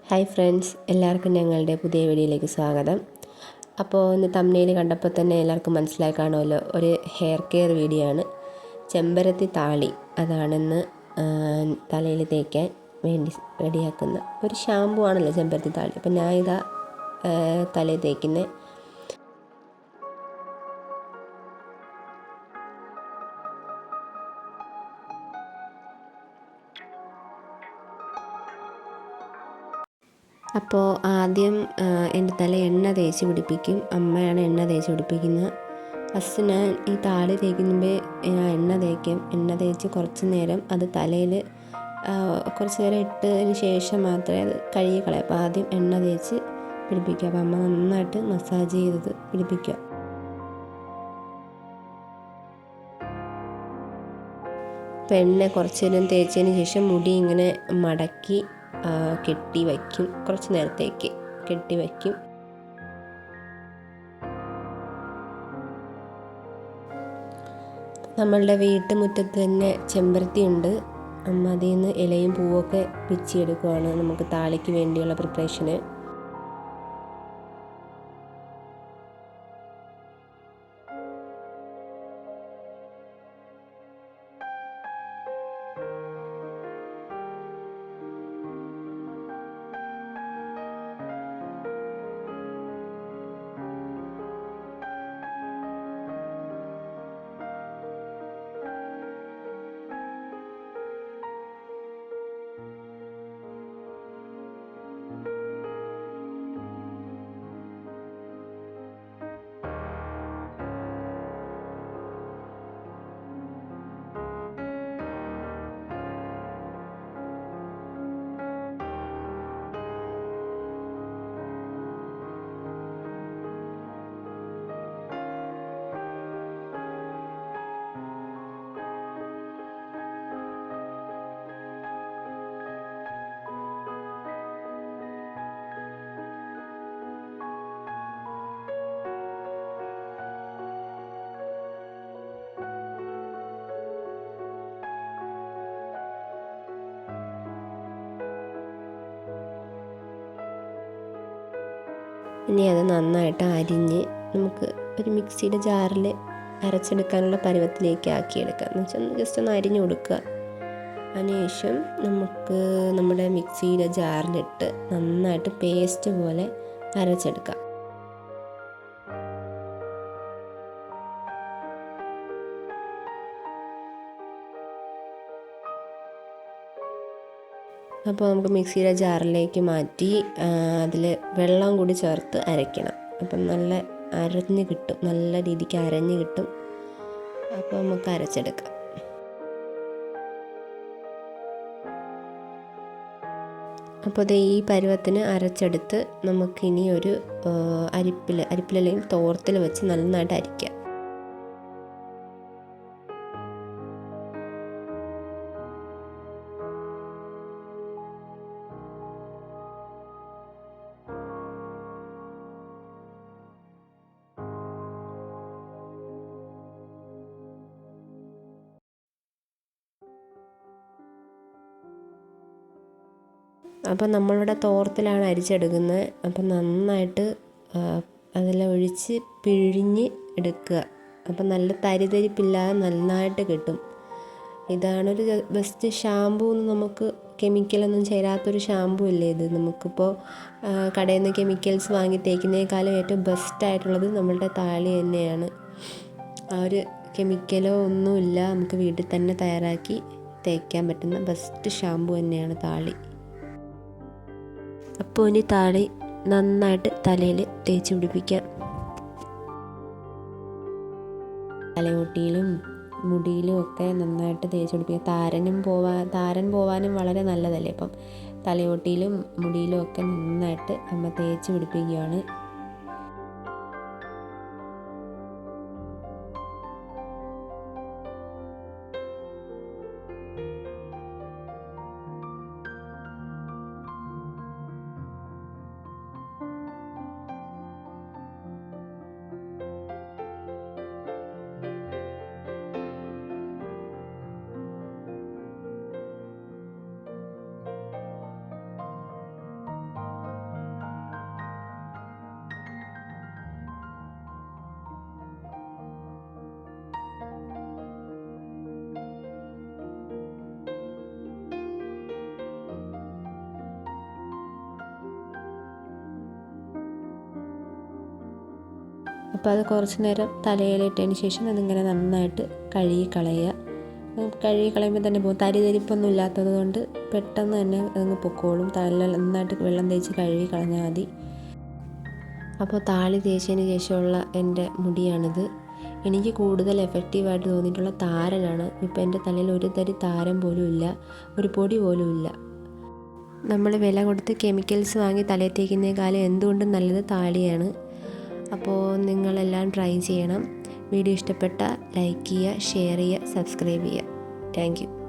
Hi friends, എല്ലാവർക്കും ഞങ്ങളുടെ പുതിയ വീഡിയോയിലേക്ക് സ്വാഗതം. അപ്പോൾ ഇന്ന് തംബ്നെയിൽ കണ്ടപ്പോൾ തന്നെ എല്ലാവർക്കും മനസ്സിലായി കാണുമല്ലോ, ഒരു ഹെയർ കെയർ വീഡിയോ ആണ്. ചെമ്പരത്തി താളി അതാണെന്ന് തലയിൽ തേക്കാൻ വേണ്ടി റെഡിയാക്കുന്ന ഒരു ഷാമ്പു ആണല്ലോ ചെമ്പരത്തി താളി. അപ്പോൾ ഞാൻ ഇതാ തലയിൽ തേക്കുന്നത്. അപ്പോൾ ആദ്യം എൻ്റെ തല എണ്ണ തേച്ച് പിടിപ്പിക്കും. അമ്മയാണ് എണ്ണ തേച്ച് പിടിപ്പിക്കുന്നത്. ഫസ്റ്റ് ഞാൻ ഈ താളി തേക്കുമ്പോൾ ഞാൻ എണ്ണ തേക്കും. എണ്ണ തേച്ച് കുറച്ച് നേരം അത് തലയിൽ കുറച്ച് നേരം ഇട്ടതിന് ശേഷം മാത്രമേ അത് കഴുകി കളയാം. അപ്പോൾ ആദ്യം എണ്ണ തേച്ച് പിടിപ്പിക്കുക. അപ്പോൾ അമ്മ നന്നായിട്ട് മസാജ് ചെയ്തത് പിടിപ്പിക്കുക. അപ്പോൾ എണ്ണ കുറച്ച് നേരം തേച്ചതിന് ശേഷം മുടി ഇങ്ങനെ മടക്കി കെട്ടി വയ്ക്കും. കുറച്ച് നേരത്തേക്ക് കെട്ടി വയ്ക്കും. നമ്മളുടെ വീട്ടുമുറ്റത്ത് തന്നെ ചെമ്പരത്തി ഉണ്ട്. അമ്മ അതിൽ നിന്ന് ഇലയും പൂവൊക്കെ പിച്ചിയെടുക്കുവാണ് നമുക്ക് താളിക്ക് വേണ്ടിയുള്ള പ്രിപ്പറേഷന്. ഇനി അത് നന്നായിട്ട് അരിഞ്ഞ് നമുക്ക് ഒരു മിക്സിയുടെ ജാറിൽ അരച്ചെടുക്കാനുള്ള പരുവത്തിലേക്ക് ആക്കിയെടുക്കാം. എന്ന് വെച്ചാൽ ജസ്റ്റ് ഒന്ന് അരിഞ്ഞു കൊടുക്കുക. അതിനുശേഷം നമുക്ക് നമ്മുടെ മിക്സിയുടെ ജാറിലിട്ട് നന്നായിട്ട് പേസ്റ്റ് പോലെ അരച്ചെടുക്കാം. അപ്പോൾ നമുക്ക് മിക്സിയുടെ ജാറിലേക്ക് മാറ്റി അതിൽ വെള്ളം കൂടി ചേർത്ത് അരയ്ക്കണം. അപ്പം നല്ല അരഞ്ഞ് കിട്ടും, നല്ല രീതിക്ക് അരഞ്ഞ് കിട്ടും. അപ്പോൾ നമുക്ക് അരച്ചെടുക്കാം. അപ്പോൾ ഇത് ഈ പരുവത്തിന് അരച്ചെടുത്ത് നമുക്കിനി ഒരു അരിപ്പിലല്ലെങ്കിൽ തോർത്തിൽ വെച്ച് നന്നായിട്ട് അരിക്കാം. അപ്പം നമ്മളിവിടെ തോർത്തിലാണ് അരിച്ചെടുക്കുന്നത്. അപ്പം നന്നായിട്ട് അതിലൊഴിച്ച് പിഴിഞ്ഞ് എടുക്കുക. അപ്പം നല്ല തരിതരിപ്പില്ലാതെ നന്നായിട്ട് കിട്ടും. ഇതാണൊരു ബെസ്റ്റ് ഷാമ്പൂ. നമുക്ക് കെമിക്കലൊന്നും ചേരാത്തൊരു ഷാമ്പൂ ഇല്ലേ ഇത്. നമുക്കിപ്പോൾ കടയിൽ നിന്ന് കെമിക്കൽസ് വാങ്ങി തേക്കുന്നതിനേക്കാളും ഏറ്റവും ബെസ്റ്റായിട്ടുള്ളത് നമ്മളുടെ താളി തന്നെയാണ്. ആ ഒരു കെമിക്കലോ ഒന്നുമില്ല, നമുക്ക് വീട്ടിൽ തന്നെ തയ്യാറാക്കി തേക്കാൻ പറ്റുന്ന ബെസ്റ്റ് ഷാമ്പൂ തന്നെയാണ് താളി. അപ്പോൾ ഇനി താളി നന്നായിട്ട് തലയിൽ തേച്ച് പിടിപ്പിക്കാം. തലയോട്ടിയിലും മുടിയിലും ഒക്കെ നന്നായിട്ട് തേച്ച് പിടിപ്പിക്കുക. താരൻ പോവാനും വളരെ നല്ലതല്ലേ. അപ്പം തലയോട്ടിയിലും മുടിയിലും ഒക്കെ നന്നായിട്ട് അമ്മ തേച്ച് പിടിപ്പിക്കുകയാണ്. അപ്പോൾ അത് കുറച്ച് നേരം തലയിലിട്ടതിന് ശേഷം അതിങ്ങനെ നന്നായിട്ട് കഴുകി കളയുക. കഴുകി കളയുമ്പോൾ തന്നെ പോകും. തരിപ്പൊന്നും ഇല്ലാത്തത് കൊണ്ട് പെട്ടെന്ന് തന്നെ അതങ്ങ് പൊക്കോളും. തല നന്നായിട്ട് വെള്ളം തേച്ച് കഴുകി കളഞ്ഞാൽ മതി. അപ്പോൾ താളി തേച്ചതിന് ശേഷമുള്ള എൻ്റെ മുടിയാണിത്. എനിക്ക് കൂടുതൽ എഫക്റ്റീവായിട്ട് തോന്നിയിട്ടുള്ള താരനാണ്. ഇപ്പോൾ എൻ്റെ തലയിൽ ഒരു തരി താരം പോലും ഇല്ല, ഒരു പൊടി പോലും ഇല്ല. നമ്മൾ വില കൊടുത്ത് കെമിക്കൽസ് വാങ്ങി തലയിൽ തേക്കുന്നതിനേക്കാളും എന്തുകൊണ്ടും നല്ലത് താളിയാണ്. അപ്പോൾ നിങ്ങളെല്ലാം ട്രൈ ചെയ്യണം. വീഡിയോ ഇഷ്ടപ്പെട്ടാൽ ലൈക്ക് ചെയ്യുക, ഷെയർ ചെയ്യുക, സബ്സ്ക്രൈബ് ചെയ്യുക. Thank you.